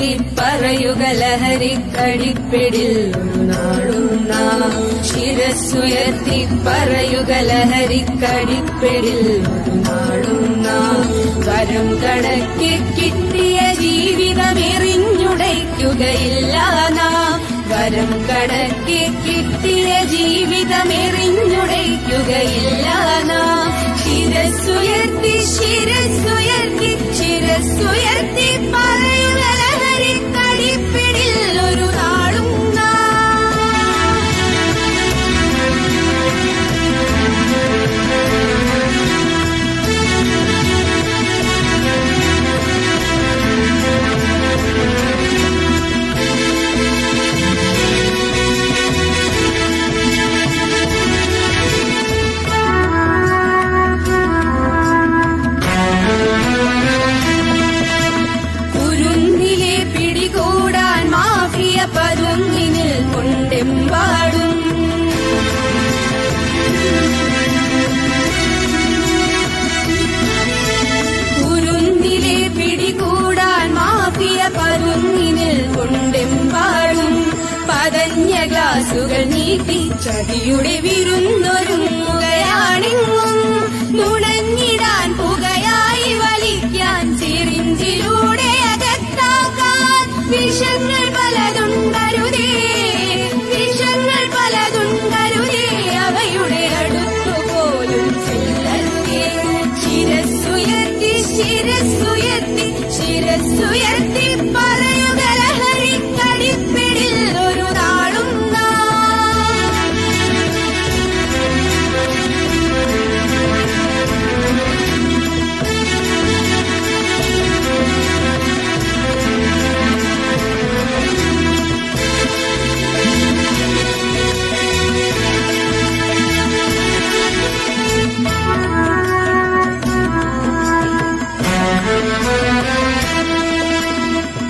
പറയുക ലഹരിക്കടിപ്പിടിൽ ഒരു നാളും നാം. ശിരസ്സുയർത്തി പറയുക ലഹരിക്കടിപ്പിടിൽ ഒരു നാളും നാം. വരം കണക്കി കിട്ടിയ ജീവിതമെറിഞ്ഞുടയ്ക്കുകയില്ല നാം. വരം കണക്കി കിട്ടിയ ജീവിതമെറിഞ്ഞുടയ്ക്കുകയില്ല നാം. ശിരസ്സുയർത്തി ശിരസ്സുയർത്തി ശിരസ്സുയർത്തി പറയുക ലഹരിക്കടിപ്പിടിൽ ഒരു നാളും പതുങ്ങിനിൽ കൊണ്ടെമ്പാടും. കുരുന്നിലെ പിടികൂടാൻ മാഫിയ പതുങ്ങിനിൽ കൊണ്ടെമ്പാടും. പതഞ്ഞ ഗ്ലാസുകൾ നീട്ടി ചതിയുടെ വിരുന്നൊരുങ്ങുകയാണെങ്ങും. നുണഞ്ഞിടാൻ പുകയായി വലിക്കാൻ സിറിഞ്ചിലൂടെ അകത്താക്കാൻ വിഷങ്ങൾ പലതുണ്ടരുതേ. വിഷങ്ങൾ പലതുണ്ടരുതേ. അവയുടെ അടുത്തുപോലും ചെല്ലരുതേ. ശിരസ്സുയർത്തി ശിരസ്സുയർത്തി ശിരസ്സുയർത്തി പറയുക ലഹരിക്കടിപ്പിടിൽ ഒരു നാളും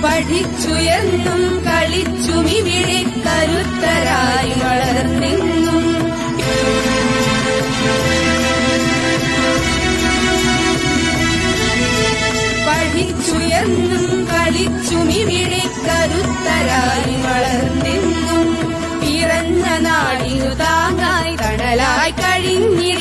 പഠിച്ചുയർന്നും കളിച്ചുമിവിടെ കരുത്തരായി വളർന്നെന്നും. പഠിച്ചുയർന്നും കളിച്ചുമിവിടെ കരുത്തരായി വളർന്നെന്നും. പിറന്ന നാടിനു താങ്ങായി തണലായി കഴിഞ്ഞിട